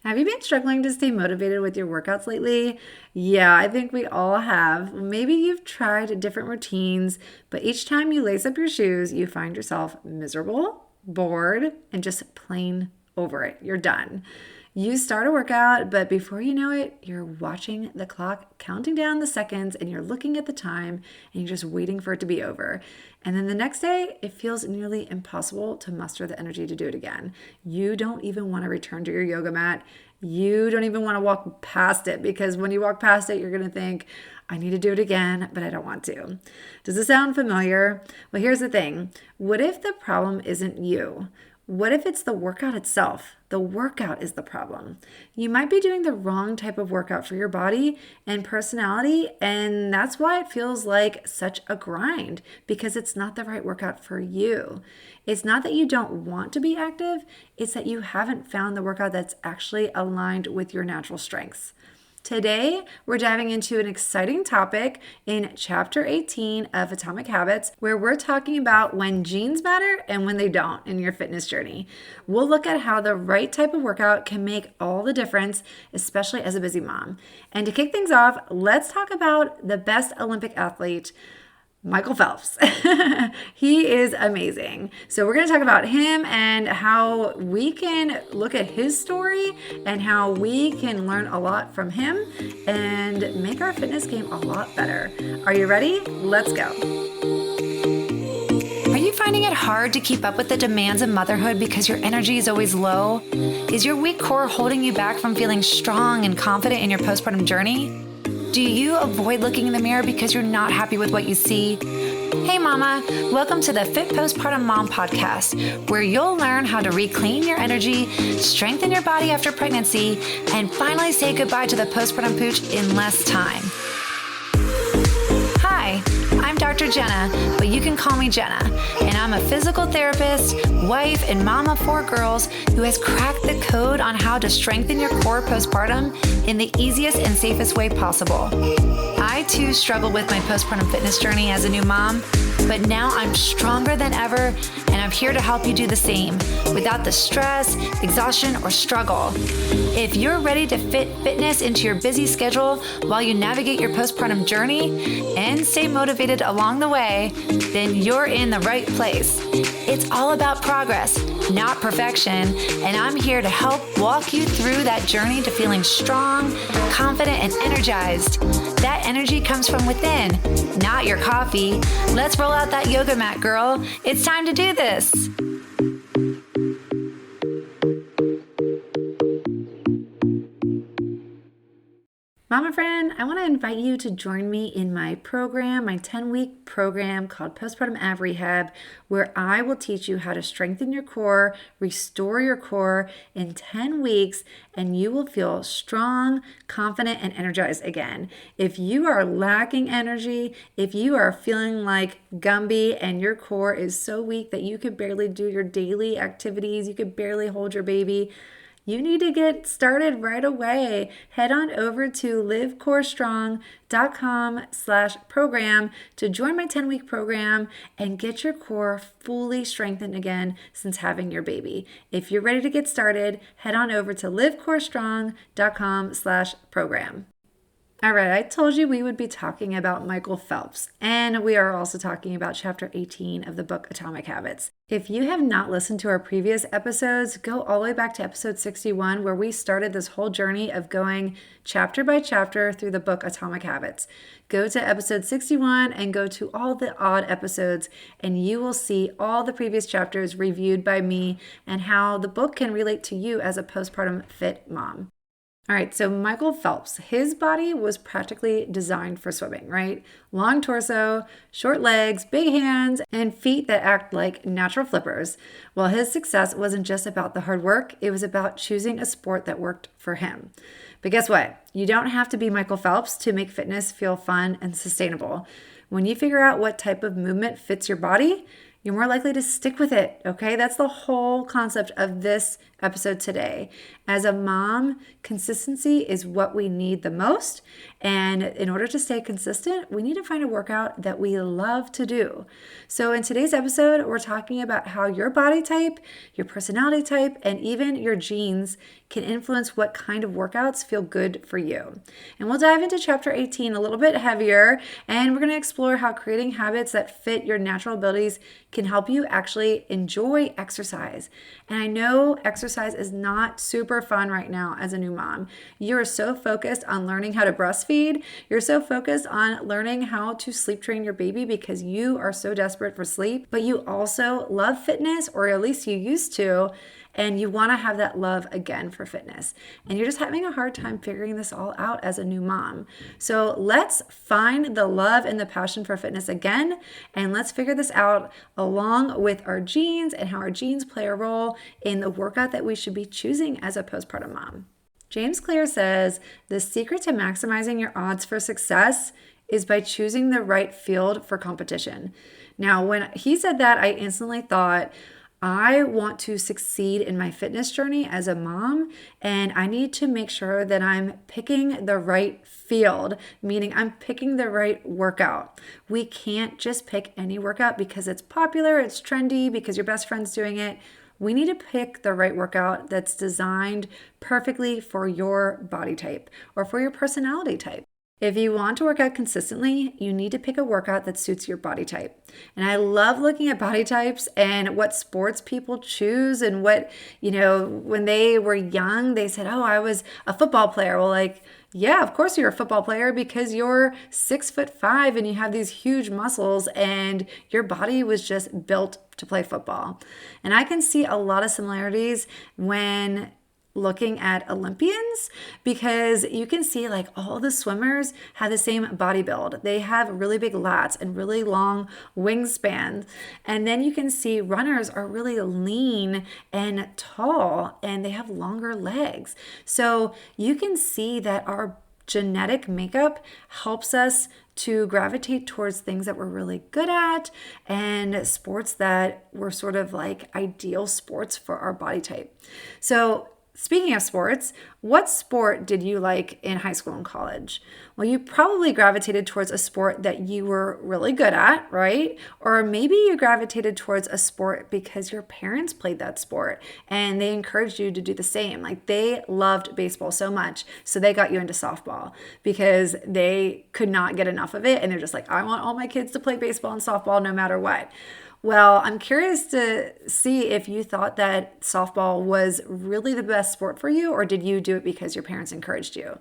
Have you been struggling to stay motivated with your workouts lately? Yeah, I think we all have. Maybe you've tried different routines, but each time you lace up your shoes, you find yourself miserable, bored, and just plain over it. You're done. You start a workout, but before you know it, you're watching the clock counting down the seconds and you're looking at the time and you're just waiting for it to be over. And then the next day, it feels nearly impossible to muster the energy to do it again. You don't even want to return to your yoga mat. You don't even want to walk past it because when you walk past it, you're going to think, I need to do it again, but I don't want to. Does this sound familiar? Well, here's the thing. What if the problem isn't you? What if it's the workout itself? The workout is the problem. You might be doing the wrong type of workout for your body and personality, and that's why it feels like such a grind because it's not the right workout for you. It's not that you don't want to be active, it's that you haven't found the workout that's actually aligned with your natural strengths. Today, we're diving into an exciting topic in Chapter 18 of Atomic Habits, where we're talking about when genes matter and when they don't in your fitness journey. We'll look at how the right type of workout can make all the difference, especially as a busy mom. And to kick things off, let's talk about the best Olympic athlete, Michael Phelps. He is amazing. So we're going to talk about him and how we can look at his story and how we can learn a lot from him and make our fitness game a lot better. Are you ready? Let's go. Are you finding it hard to keep up with the demands of motherhood because your energy is always low? Is your weak core holding you back from feeling strong and confident in your postpartum journey? Do you avoid looking in the mirror because you're not happy with what you see? Hey mama, welcome to the Fit Postpartum Mom podcast, where you'll learn how to reclaim your energy, strengthen your body after pregnancy, and finally say goodbye to the postpartum pooch in less time. Hi, I'm Dr. Jena, but you can call me Jena, and I'm a physical therapist, wife, and mom of 4 girls who has cracked the code on how to strengthen your core postpartum in the easiest and safest way possible. I too struggled with my postpartum fitness journey as a new mom, but now I'm stronger than ever, and I'm here to help you do the same without the stress, exhaustion, or struggle. If you're ready to fit fitness into your busy schedule while you navigate your postpartum journey and stay motivated along the way, then you're in the right place. It's all about progress, not perfection, and I'm here to help walk you through that journey to feeling strong, confident, and energized. That energy comes from within, not your coffee. Let's roll out that yoga mat, girl. It's time to do this. Mama friend, I want to invite you to join me in my program, my 10-week program called Postpartum Ab Rehab, where I will teach you how to strengthen your core, restore your core in 10 weeks, and you will feel strong, confident, and energized again. If you are lacking energy, if you are feeling like Gumby and your core is so weak that you could barely do your daily activities, you could barely hold your baby, you need to get started right away. Head on over to livecorestrong.com/program to join my 10-week program and get your core fully strengthened again since having your baby. If you're ready to get started, head on over to livecorestrong.com/program. All right, I told you we would be talking about Michael Phelps, and we are also talking about Chapter 18 of the book Atomic Habits. If you have not listened to our previous episodes, go all the way back to episode 61, where we started this whole journey of going chapter by chapter through the book Atomic Habits. Go to episode 61 and go to all the odd episodes, and you will see all the previous chapters reviewed by me and how the book can relate to you as a postpartum fit mom. All right, so Michael Phelps, his body was practically designed for swimming, right? Long torso, short legs, big hands, and feet that act like natural flippers. Well, his success wasn't just about the hard work, it was about choosing a sport that worked for him. But guess what? You don't have to be Michael Phelps to make fitness feel fun and sustainable. When you figure out what type of movement fits your body, you're more likely to stick with it, okay? That's the whole concept of this episode today. As a mom, consistency is what we need the most. And in order to stay consistent, we need to find a workout that we love to do. So in today's episode, we're talking about how your body type, your personality type, and even your genes can influence what kind of workouts feel good for you. And we'll dive into chapter 18 a little bit heavier, and we're going to explore how creating habits that fit your natural abilities can help you actually enjoy exercise. And I know exercise is not super fun right now as a new mom. You are so focused on learning how to breastfeed. You're so focused on learning how to sleep train your baby because you are so desperate for sleep, but you also love fitness, or at least you used to, and you want to have that love again for fitness. And you're just having a hard time figuring this all out as a new mom. So let's find the love and the passion for fitness again, and let's figure this out along with our genes and how our genes play a role in the workout that we should be choosing as a postpartum mom. James Clear says, the secret to maximizing your odds for success is by choosing the right field for competition. Now, when he said that, I instantly thought, I want to succeed in my fitness journey as a mom, and I need to make sure that I'm picking the right field, meaning I'm picking the right workout. We can't just pick any workout because it's popular, it's trendy, because your best friend's doing it. We need to pick the right workout that's designed perfectly for your body type or for your personality type. If you want to work out consistently, you need to pick a workout that suits your body type. And I love looking at body types and what sports people choose and what, when they were young, they said, oh, I was a football player. Well, yeah, of course you're a football player because you're 6'5" and you have these huge muscles and your body was just built to play football. And I can see a lot of similarities when looking at Olympians, because you can see all the swimmers have the same body build. They have really big lats and really long wingspans. And then you can see runners are really lean and tall and they have longer legs. So you can see that our genetic makeup helps us to gravitate towards things that we're really good at and sports that were sort of ideal sports for our body type. So speaking of sports, what sport did you like in high school and college? Well, you probably gravitated towards a sport that you were really good at, right? Or maybe you gravitated towards a sport because your parents played that sport and they encouraged you to do the same. They loved baseball so much, so they got you into softball because they could not get enough of it. And they're just I want all my kids to play baseball and softball no matter what. Well, I'm curious to see if you thought that softball was really the best sport for you, or did you do it because your parents encouraged you?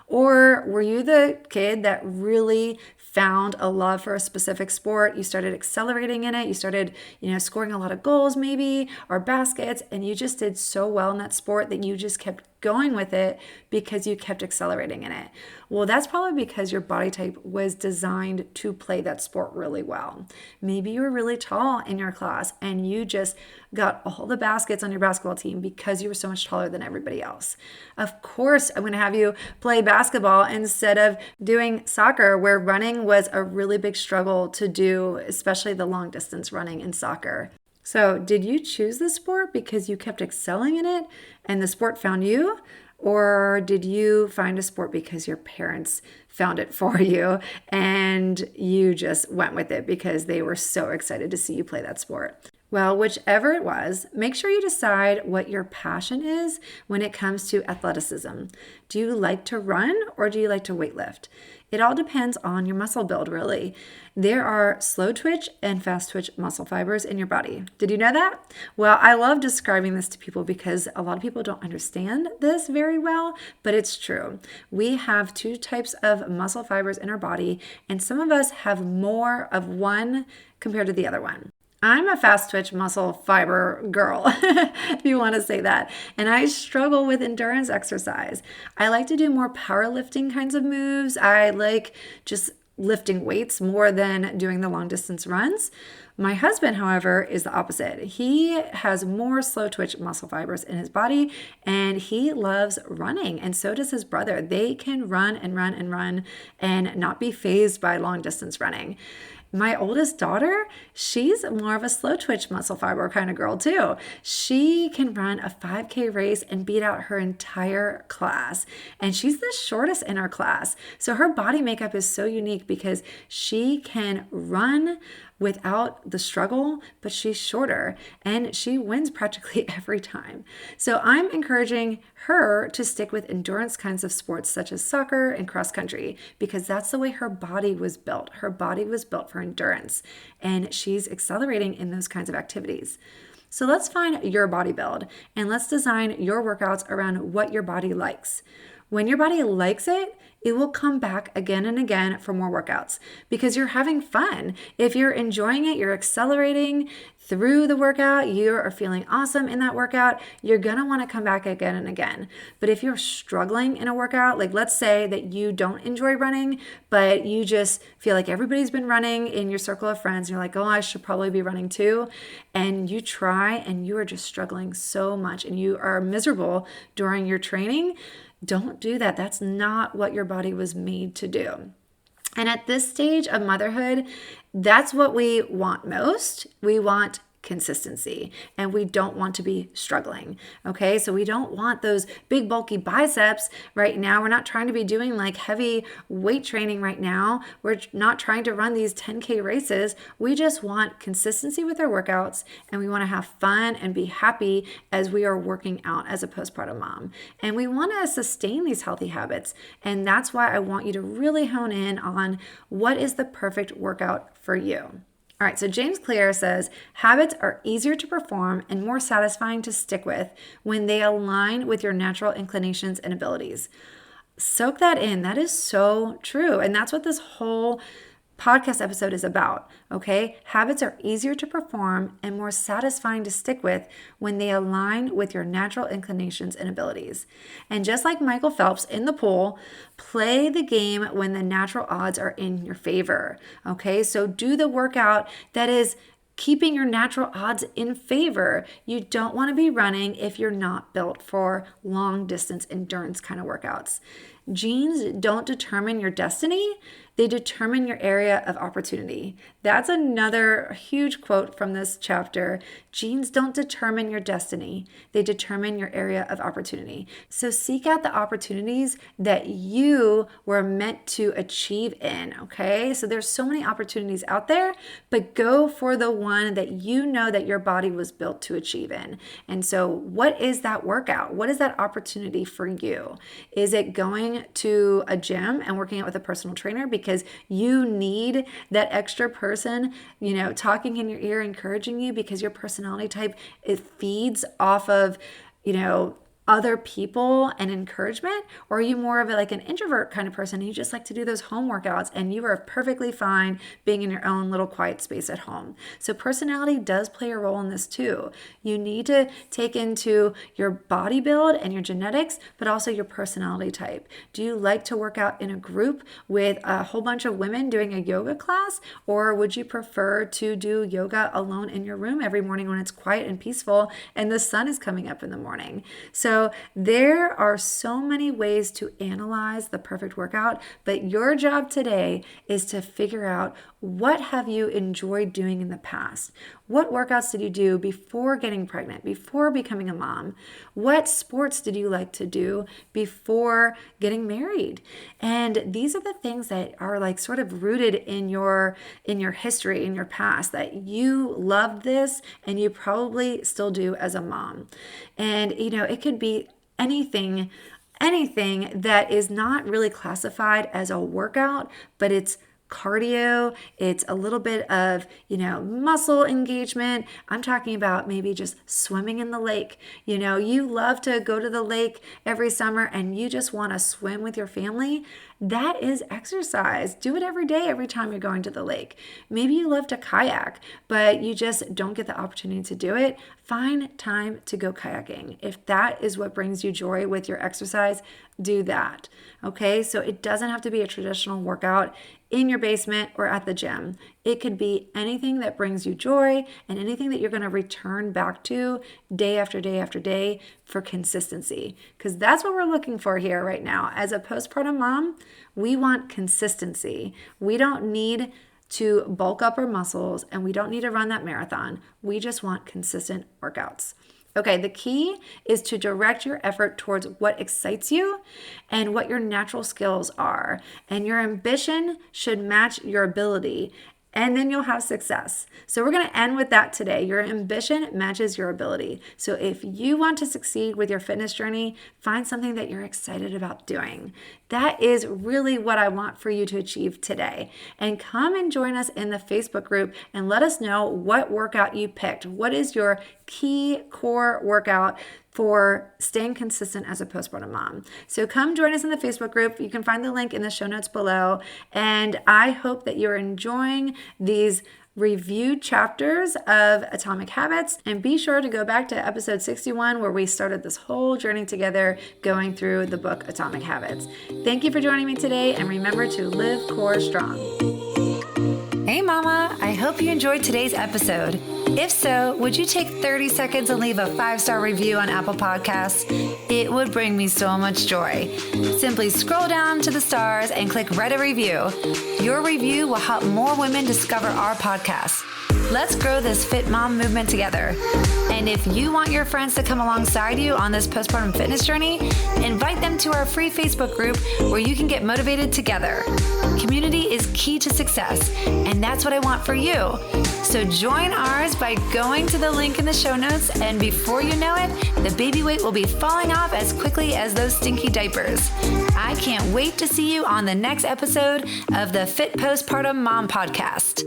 Or were you the kid that really found a love for a specific sport? You started accelerating in it. You started, scoring a lot of goals maybe, or baskets, and you just did so well in that sport that you just kept going with it because you kept accelerating in it. Well, that's probably because your body type was designed to play that sport really well. Maybe you were really tall in your class and you just got all the baskets on your basketball team because you were so much taller than everybody else. Of course, I'm going to have you play basketball instead of doing soccer, where running was a really big struggle to do, especially the long distance running in soccer. So did you choose the sport because you kept excelling in it and the sport found you? Or did you find a sport because your parents found it for you and you just went with it because they were so excited to see you play that sport? Well, whichever it was, make sure you decide what your passion is when it comes to athleticism. Do you like to run or do you like to weightlift? It all depends on your muscle build, really. There are slow twitch and fast twitch muscle fibers in your body. Did you know that? Well, I love describing this to people because a lot of people don't understand this very well, but it's true. We have two types of muscle fibers in our body, and some of us have more of one compared to the other one. I'm a fast twitch muscle fiber girl, if you want to say that. And I struggle with endurance exercise. I like to do more powerlifting kinds of moves. I like just lifting weights more than doing the long distance runs. My husband, however, is the opposite. He has more slow twitch muscle fibers in his body and he loves running. And so does his brother. They can run and run and run and not be fazed by long distance running. My oldest daughter, she's more of a slow twitch muscle fiber kind of girl too. She can run a 5K race and beat out her entire class. And she's the shortest in our class. So her body makeup is so unique because she can run without the struggle, but she's shorter and she wins practically every time. So I'm encouraging her to stick with endurance kinds of sports such as soccer and cross country because that's the way her body was built. Her body was built for endurance and she's accelerating in those kinds of activities. So let's find your body build and let's design your workouts around what your body likes. When your body likes it, it will come back again and again for more workouts because you're having fun. If you're enjoying it, you're accelerating through the workout, you are feeling awesome in that workout, you're gonna wanna come back again and again. But if you're struggling in a workout, like let's say that you don't enjoy running, but you just feel like everybody's been running in your circle of friends, and you're like, oh, I should probably be running too. And you try and you are just struggling so much and you are miserable during your training, don't do that. That's not what your body was made to do. And at this stage of motherhood, that's what we want most. We want consistency and we don't want to be struggling. Okay. So we don't want those big bulky biceps right now. We're not trying to be doing like heavy weight training right now. We're not trying to run these 10K races. We just want consistency with our workouts and we want to have fun and be happy as we are working out as a postpartum mom. And we want to sustain these healthy habits. And that's why I want you to really hone in on what is the perfect workout for you. All right, so James Clear says, habits are easier to perform and more satisfying to stick with when they align with your natural inclinations and abilities. Soak that in. That is so true. And that's what this whole podcast episode is about, okay? Habits are easier to perform and more satisfying to stick with when they align with your natural inclinations and abilities. And just like Michael Phelps in the pool, play the game when the natural odds are in your favor, okay? So do the workout that is keeping your natural odds in favor. You don't want to be running if you're not built for long distance endurance kind of workouts. Genes don't determine your destiny. They determine your area of opportunity. That's another huge quote from this chapter. Genes don't determine your destiny. They determine your area of opportunity. So seek out the opportunities that you were meant to achieve in, okay? So there's so many opportunities out there, but go for the one that you know that your body was built to achieve in. And so what is that workout? What is that opportunity for you? Is it going to a gym and working out with a personal trainer because you need that extra person, talking in your ear, encouraging you because your personality type, it feeds off of, other people and encouragement? Or are you more of an introvert kind of person and you just like to do those home workouts and you are perfectly fine being in your own little quiet space at home? So personality does play a role in this too. You need to take into your body build and your genetics, but also your personality type. Do you like to work out in a group with a whole bunch of women doing a yoga class? Or would you prefer to do yoga alone in your room every morning when it's quiet and peaceful and the sun is coming up in the morning? So there are so many ways to analyze the perfect workout, but your job today is to figure out what have you enjoyed doing in the past? What workouts did you do before getting pregnant, before becoming a mom? What sports did you like to do before getting married? And these are the things that are sort of rooted in your history, in your past, that you loved this and you probably still do as a mom. And it could be anything that is not really classified as a workout, but it's cardio, it's a little bit of, muscle engagement. I'm talking about maybe just swimming in the lake. You love to go to the lake every summer and you just want to swim with your family. That is exercise. Do it every day, every time you're going to the lake. Maybe you love to kayak, but you just don't get the opportunity to do it. Find time to go kayaking. If that is what brings you joy with your exercise, do that. Okay, so it doesn't have to be a traditional workout in your basement or at the gym. It could be anything that brings you joy and anything that you're going to return back to day after day after day for consistency. Because that's what we're looking for here right now. As a postpartum mom, we want consistency. We don't need to bulk up our muscles, and we don't need to run that marathon. We just want consistent workouts. Okay, the key is to direct your effort towards what excites you and what your natural skills are. And your ambition should match your ability, and then you'll have success. So we're going to end with that today. Your ambition matches your ability. So if you want to succeed with your fitness journey, find something that you're excited about doing. That is really what I want for you to achieve today. And come and join us in the Facebook group and let us know what workout you picked. What is your key core workout for staying consistent as a postpartum mom? So come join us in the Facebook group. You can find the link in the show notes below. And I hope that you're enjoying these reviewed chapters of Atomic Habits, and be sure to go back to episode 61 where we started this whole journey together going through the book Atomic Habits. Thank you for joining me today, and remember to live core strong. Hey mama, I hope you enjoyed today's episode. If so, would you take 30 seconds and leave a 5-star review on Apple Podcasts? It would bring me so much joy. Simply scroll down to the stars and click Write a Review. Your review will help more women discover our podcast. Let's grow this fit mom movement together. And if you want your friends to come alongside you on this postpartum fitness journey, invite them to our free Facebook group where you can get motivated together. Community is key to success, and that's what I want for you. So join ours by going to the link in the show notes, and before you know it, the baby weight will be falling off as quickly as those stinky diapers. I can't wait to see you on the next episode of the Fit Postpartum Mom Podcast.